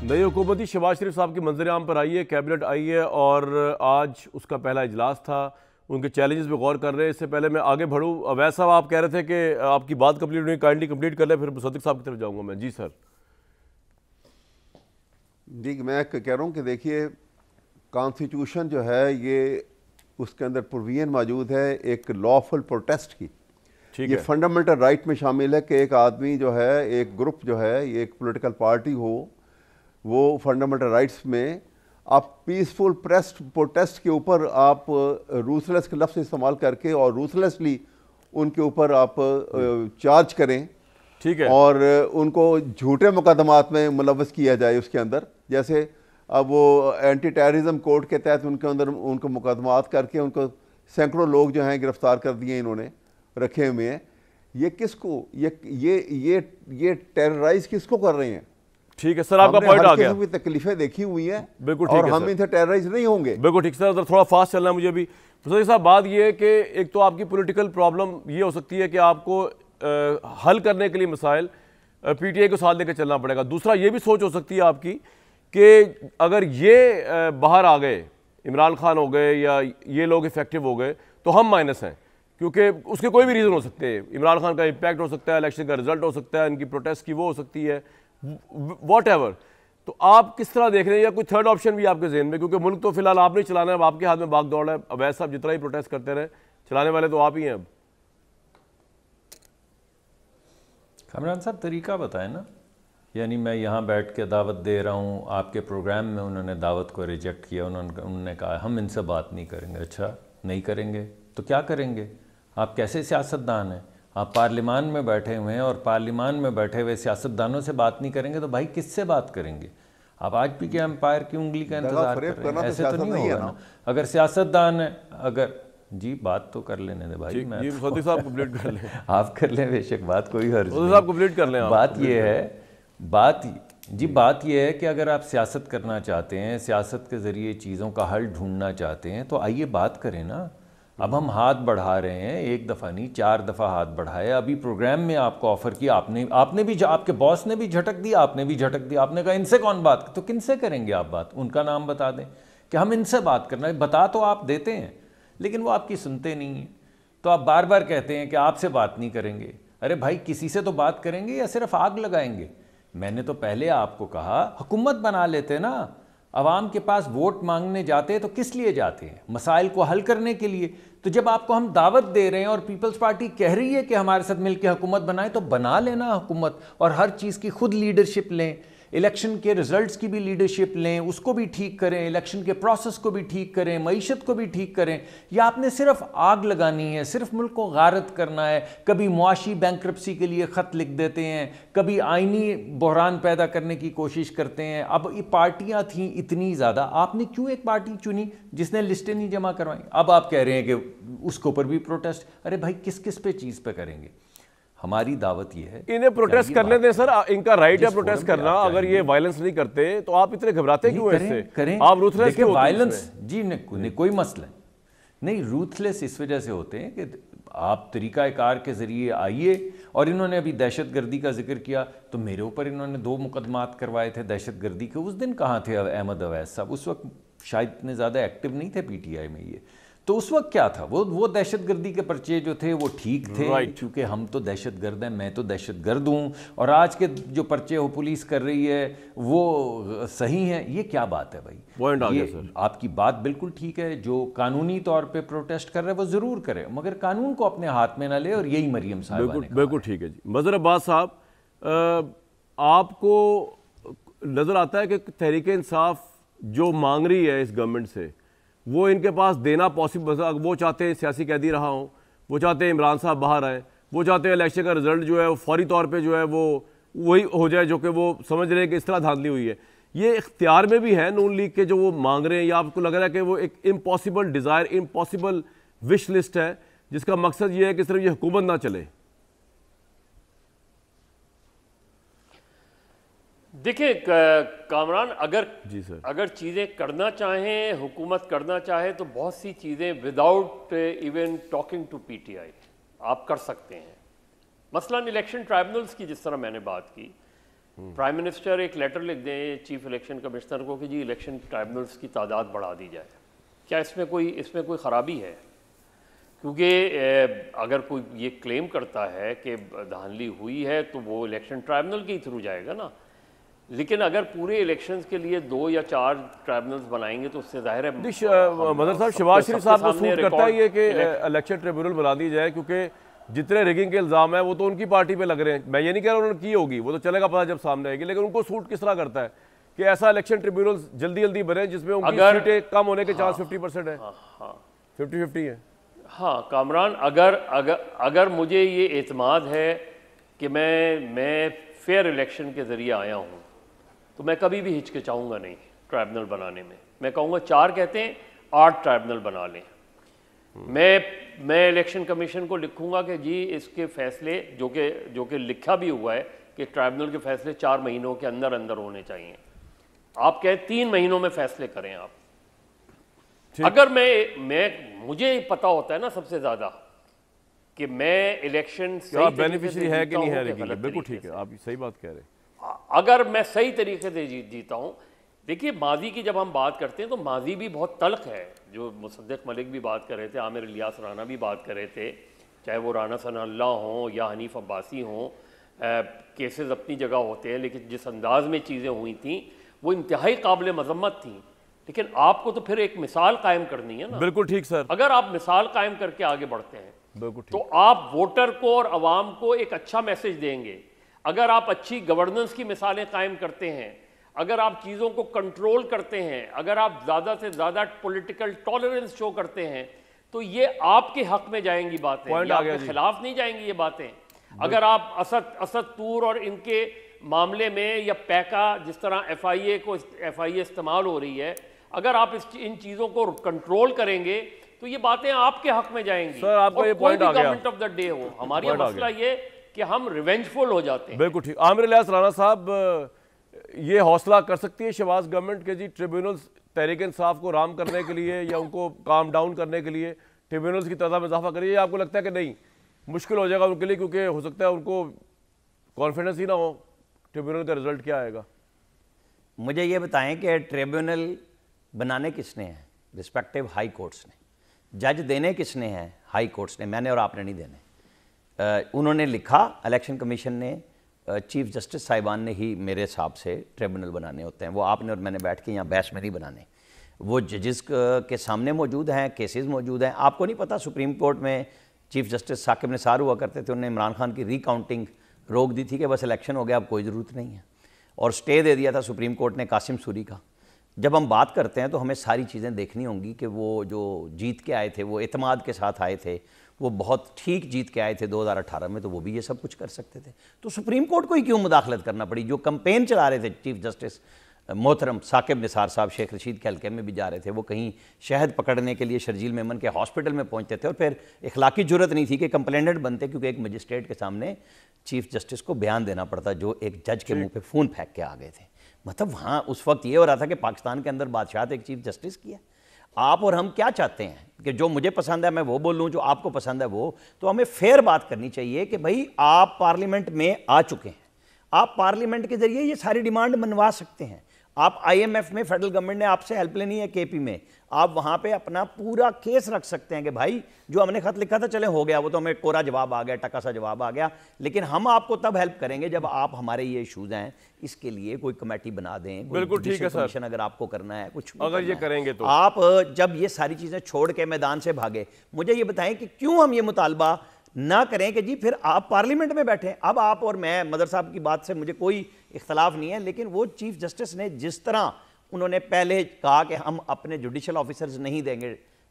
नई हुकूमती शहबाज शरीफ साहब की मंजर-ए-आम पर आई है, कैबिनेट आई है और आज उसका पहला इजलास था। उनके चैलेंजेस पे गौर कर रहे हैं। इससे पहले मैं आगे बढ़ूँ, अवैध साहब आप कह रहे थे कि आपकी बात कंप्लीट हुई, काइंडली कंप्लीट कर ले, फिर मुसद्दिक साहब की तरफ जाऊँगा मैं। जी सर। जी, मैं कह रहा हूँ कि देखिए, कॉन्स्टिट्यूशन जो है ये उसके अंदर प्रोविजन मौजूद है एक लॉफुल प्रोटेस्ट की। ये फंडामेंटल राइट में शामिल है कि एक आदमी जो है, एक ग्रुप जो है, ये एक पॉलिटिकल पार्टी हो, वो फंडामेंटल राइट्स में आप पीसफुल प्रोटेस्ट के ऊपर आप रूथलेस के लफ्ज़ इस्तेमाल करके और रूथलेसली उनके ऊपर आप चार्ज करें, ठीक है, और उनको झूठे मुकदमात में मुलव्वस किया जाए उसके अंदर। जैसे अब वो एंटी टेररिज्म कोड के तहत उनके अंदर उनको मुकदमात करके उनको सैकड़ों लोग जो हैं गिरफ्तार कर दिए, इन्होंने रखे हुए हैं। ये किसको, ये टेरराइज किसको कर रहे हैं? ठीक है सर, आपका पॉइंट आ गया। तकलीफें देखी हुई हैं, बिल्कुल, और हम इनसे टेरराइज नहीं होंगे। बिल्कुल ठीक सर, थोड़ा फास्ट चलना है मुझे भी। मुसद्दिक साहब, बात ये है कि एक तो आपकी पॉलिटिकल प्रॉब्लम ये हो सकती है कि आपको हल करने के लिए मसाइल पीटीआई को साथ लेकर चलना पड़ेगा। दूसरा ये भी सोच हो सकती है आपकी कि अगर ये बाहर आ गए, इमरान खान हो गए या ये लोग इफेक्टिव हो गए, तो हम माइनस हैं, क्योंकि उसके कोई भी रीज़न हो सकते हैं। इमरान खान का इम्पैक्ट हो सकता है, इलेक्शन का रिजल्ट हो सकता है, इनकी प्रोटेस्ट की वो हो सकती है, वॉट एवर। तो आप किस तरह देख रहे हैं, या कोई थर्ड ऑप्शन भी आपके जहन में? क्योंकि मुल्क तो फिलहाल आपने चलाना है, आपके हाथ में भाग दौड़ है। अवैध साहब जितना ही प्रोटेस्ट करते रहे, चलाने वाले तो आप ही हैं। अब कामरान साहब तरीका बताएं ना, यानी मैं यहाँ बैठ के दावत दे रहा हूँ, आपके प्रोग्राम में उन्होंने दावत को रिजेक्ट किया, उन्होंने कहा हम इनसे बात नहीं करेंगे। अच्छा, नहीं करेंगे तो क्या करेंगे? आप कैसे सियासतदान हैं? आप पार्लियामान में बैठे हुए हैं, और पार्लियामान में बैठे हुए सियासतदानों से बात नहीं करेंगे तो भाई किससे बात करेंगे? आप आज भी क्या एम्पायर की उंगली का इंतजार कर रहे हैं? ऐसे तो नहीं होगा ना। अगर सियासतदान है, अगर जी बात तो कर लेने दे भाई, मैं मुसद्दिक साहब कंप्लीट कर लें। आप कर लें बेशक, बात कोई हर्ज नहीं। साहब कंप्लीट कर लें। बात ये है, बात ये है कि अगर आप सियासत करना चाहते हैं, सियासत के ज़रिए चीज़ों का हल ढूंढना चाहते हैं, तो आइए बात करें ना। अब हम हाथ बढ़ा रहे हैं, एक दफ़ा नहीं 4 दफ़ा हाथ बढ़ाया। अभी प्रोग्राम में आपको ऑफ़र किया, आपने भी, आपके बॉस ने भी झटक दिया, आपने भी झटक दिया। आपने कहा इनसे कौन बात, तो किनसे करेंगे आप बात? उनका नाम बता दें कि हम इनसे बात करना है। बता तो आप देते हैं, लेकिन वो आपकी सुनते नहीं हैं। तो आप बार बार कहते हैं कि आपसे बात नहीं करेंगे। अरे भाई, किसी से तो बात करेंगे या सिर्फ आग लगाएंगे? मैंने तो पहले आपको कहा हुकूमत बना लेते ना। अवाम के पास वोट मांगने जाते हैं तो किस लिए जाते हैं? मसाइल को हल करने के लिए। तो जब आपको हम दावत दे रहे हैं और पीपल्स पार्टी कह रही है कि हमारे साथ मिलकर हुकूमत बनाए, तो बना लेना हुकूमत, और हर चीज़ की खुद लीडरशिप लें। इलेक्शन के रिजल्ट्स की भी लीडरशिप लें, उसको भी ठीक करें, इलेक्शन के प्रोसेस को भी ठीक करें, मईशत को भी ठीक करें। या आपने सिर्फ आग लगानी है, सिर्फ मुल्क को गारत करना है? कभी मुआशी बैंक्रप्सी के लिए ख़त लिख देते हैं, कभी आइनी बहरान पैदा करने की कोशिश करते हैं। अब ये पार्टियाँ थीं इतनी ज़्यादा, आपने क्यों एक पार्टी चुनी जिसने लिस्टें नहीं जमा करवाई? अब आप कह रहे हैं कि उसके ऊपर भी प्रोटेस्ट। अरे भाई, किस किस पे चीज़ पे करेंगे? हमारी दावत ये है, इन्हें प्रोटेस्ट करने दें सर, इनका राइट है प्रोटेस्ट करना। अगर ये वायलेंस नहीं करते तो आप इतने घबराते क्यों इससे? करें, आप रूथलेस क्यों? वायलेंस जी नहीं, कोई मसला नहीं। रूथलेस इस वजह से होते हैं कि आप तरीक़ाकार के ज़रिए आइए। और इन्होंने अभी दहशतगर्दी का जिक्र किया, तो मेरे ऊपर इन्होंने 2 मुकदमात करवाए थे दहशतगर्दी के। उस दिन कहाँ थे अहमद अवैस साहब? उस वक्त शायद इतने ज़्यादा एक्टिव नहीं थे पीटीआई में ये। तो उस वक्त क्या था, वो दहशतगर्दी के पर्चे जो थे वो ठीक थे, क्योंकि हम तो दहशतगर्द हैं, मैं तो दहशतगर्द हूँ। और आज के जो पर्चे हो पुलिस कर रही है वो सही हैं। ये क्या बात है भाई? पॉइंट आ गया सर। आपकी बात बिल्कुल ठीक है। जो कानूनी तौर पे प्रोटेस्ट कर रहे हैं वो ज़रूर करे, मगर कानून को अपने हाथ में ना ले। और यही मरियम साहब ने बिल्कुल ठीक है जी। मज़हर अब्बास साहब, आपको नज़र आता है कि तहरीक इंसाफ जो मांग रही है इस गवर्नमेंट से, वो इनके पास देना पॉसिबल? वो चाहते हैं सियासी कैदी रहा हूँ, वो चाहते हैं इमरान साहब बाहर आए, वो चाहते हैं इलेक्शन का रिजल्ट जो है वो फौरी तौर पे जो है वो वही हो जाए जो कि वो समझ रहे हैं कि इस तरह धांधली हुई है। ये इख्तियार में भी है नून लीग के जो वो मांग रहे हैं, या आपको लग रहा है कि वो एक impossible desire, impossible wish list है जिसका मकसद ये है कि सिर्फ ये हुकूमत ना चले? देखिए कामरान, अगर चीज़ें करना चाहें, हुकूमत करना चाहे, तो बहुत सी चीज़ें without even talking to PTI आप कर सकते हैं। मसलन इलेक्शन ट्राइब्यूनल्स की जिस तरह मैंने बात की, प्राइम मिनिस्टर एक लेटर लिख दें चीफ इलेक्शन कमिश्नर को कि जी इलेक्शन ट्राइब्यूनल्स की तादाद बढ़ा दी जाए, क्या इसमें कोई ख़राबी है? क्योंकि अगर कोई ये क्लेम करता है कि धांधली हुई है तो वो इलेक्शन ट्राइब्यूनल के थ्रू जाएगा ना, लेकिन अगर पूरे इलेक्शंस के लिए 2 या 4 ट्राइब्यूनल्स बनाएंगे तो उससे जाहिर है मदर साहब शहबाज शरीफ साहब को सूट करता है ये कि इलेक्शन ट्रिब्यूनल बना दी जाए, क्योंकि जितने रिगिंग के इल्ज़ाम है वो तो उनकी पार्टी पे लग रहे हैं। मैं ये नहीं कह रहा उन्होंने की होगी, वो तो चलेगा पता जब सामने आएगी, लेकिन उनको सूट किस तरह करता है कि ऐसा इलेक्शन ट्रिब्यूनल जल्दी जल्दी बने जिसमें उनकी सीटें कम होने के चांस 50% है, 50-50 है। हाँ कामरान, अगर मुझे ये एतमाद है कि मैं फेयर इलेक्शन के ज़रिए आया हूँ तो मैं कभी भी हिचकिचाऊँगा नहीं ट्राइब्यूनल बनाने में। मैं कहूँगा 4 कहते हैं 8 ट्राइब्यूनल बना लें। मैं इलेक्शन कमीशन को लिखूंगा कि जी इसके फैसले जो कि लिखा भी हुआ है कि ट्राइब्यूनल के फैसले 4 महीनों के अंदर अंदर होने चाहिए। आप कहें 3 महीनों में फैसले करें आप। अगर मुझे पता होता है ना सबसे ज़्यादा कि मैं इलेक्शन सही बेनिफिशियरी है कि नहीं है, बिल्कुल ठीक है, आप सही बात कह रहे हैं। अगर मैं सही तरीके से जीता हूँ, देखिए माजी की जब हम बात करते हैं तो माजी भी बहुत तल्ख है, जो मुसद्दिक मलिक भी बात कर रहे थे, आमिर इलियास राना भी बात कर रहे थे, चाहे वो राना सनाउल्लाह हों या हनीफ अब्बासी हों, केसेस अपनी जगह होते हैं, लेकिन जिस अंदाज में चीज़ें हुई थी वो इंतहाई काबिल मजम्मत थी। लेकिन आपको तो फिर एक मिसाल कायम करनी है ना। बिल्कुल ठीक सर। अगर आप मिसाल कायम करके आगे बढ़ते हैं बिल्कुल ठीक, तो आप वोटर को और अवाम को एक अच्छा मैसेज देंगे। अगर आप अच्छी गवर्नेंस की मिसालें कायम करते हैं, अगर आप चीज़ों को कंट्रोल करते हैं, अगर आप ज़्यादा से ज़्यादा पॉलिटिकल टॉलरेंस शो करते हैं, तो ये आपके हक में जाएंगी बातें, ये आपके खिलाफ नहीं जाएंगी ये बातें। अगर आप असद तूर और इनके मामले में या पैका जिस तरह एफआईए इस्तेमाल हो रही है, अगर आप इन चीज़ों को कंट्रोल करेंगे तो ये बातें आपके हक में जाएंगी। सर आपका ये पॉइंट आ गया। गवर्नमेंट ऑफ द डे हो, हमारी मसला ये कि हम रिवेंजफुल हो जाते हैं। बिल्कुल ठीक। आमिर इलियास राना साहब, ये हौसला कर सकती है शहबाज गवर्नमेंट के जी ट्रिब्यूनल्स तहरीक इंसाफ को राम करने के लिए या उनको काम डाउन करने के लिए ट्रिब्यूनल्स की तादाद में इजाफा करिए, आपको लगता है कि नहीं मुश्किल हो जाएगा उनके लिए, क्योंकि हो सकता है उनको कॉन्फिडेंस ही ना हो ट्रिब्यूनल का रिजल्ट क्या आएगा? मुझे ये बताएं कि ट्रिब्यूनल बनाने किसने हैं? रिस्पेक्टिव हाई कोर्ट्स ने। जज देने किसने हैं? हाई कोर्ट्स ने। मैंने और आपने नहीं देने। उन्होंने लिखा, इलेक्शन कमीशन ने, चीफ जस्टिस साहिबान ने ही मेरे हिसाब से ट्रिब्यूनल बनाने होते हैं। वो आपने और मैंने बैठ के यहाँ बहस में नहीं बनाने, वो जजेस के सामने मौजूद हैं, केसेस मौजूद हैं। आपको नहीं पता सुप्रीम कोर्ट में चीफ जस्टिस साकिब निसार हुआ करते थे, उन्होंने इमरान खान की रिकाउंटिंग रोक दी थी कि बस इलेक्शन हो गया, अब कोई ज़रूरत नहीं है, और स्टे दे दिया था सुप्रीम कोर्ट ने कासिम सूरी का। जब हम बात करते हैं तो हमें सारी चीज़ें देखनी होंगी कि वो जो जीत के आए थे, वो एतमाद के साथ आए थे, वो बहुत ठीक जीत के आए थे 2018 में, तो वो भी ये सब कुछ कर सकते थे। तो सुप्रीम कोर्ट को ही क्यों मुदाखलत करना पड़ी? जो कैंपेन चला रहे थे चीफ जस्टिस मोहतरम साकिब निसार साहब, शेख रशीद के हल्के में भी जा रहे थे, वो कहीं शहद पकड़ने के लिए शर्जील मेमन के हॉस्पिटल में पहुंचते थे, और फिर इखलाकी जुर्रत नहीं थी कि कंप्लेनेंट बनते, क्योंकि एक मजिस्ट्रेट के सामने चीफ जस्टिस को बयान देना पड़ता, जो एक जज के मुंह पे फ़ोन फेंक के आ गए थे। मतलब वहाँ उस वक्त ये हो रहा था कि पाकिस्तान के अंदर बादशाह एक चीफ जस्टिस की है। आप और हम क्या चाहते हैं कि जो मुझे पसंद है मैं वो बोलूँ, जो आपको पसंद है वो। तो हमें फेयर बात करनी चाहिए कि भाई आप पार्लियामेंट में आ चुके हैं, आप पार्लियामेंट के जरिए ये सारी डिमांड मनवा सकते हैं। आप आईएमएफ में फेडरल गवर्नमेंट ने आपसे हेल्प लेनी है, केपी में आप वहाँ पे अपना पूरा केस रख सकते हैं कि भाई जो हमने खत लिखा था चले हो गया, वो तो हमें कोरा जवाब आ गया, टका सा जवाब आ गया, लेकिन हम आपको तब हेल्प करेंगे जब आप हमारे ये इशूज़ हैं इसके लिए कोई कमेटी बना दें। बिल्कुल ठीक है सर। अगर आपको करना है कुछ, अगर ये करेंगे तो आप जब ये सारी चीज़ें छोड़ के मैदान से भागे, मुझे ये बताएं कि क्यों हम ये मुतालबा ना करें कि जी फिर आप पार्लियामेंट में बैठें। अब आप और मैं, मदर साहब की बात से मुझे कोई इख्तलाफ नहीं है, लेकिन वो चीफ जस्टिस ने जिस तरह उन्होंने पहले कहा कि हम अपने जुडिशल ऑफिसर्स नहीं देंगे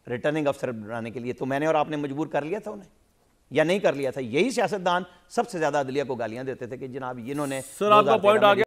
रिटर्निंग अफसर बनाने के लिए, तो मैंने और आपने मजबूर कर लिया था उन्हें या नहीं कर लिया था? यही सियासतदान सबसे ज़्यादा अदलिया को गालियां देते थे कि जनाब इन्होंने। सर आपका पॉइंट आ गया।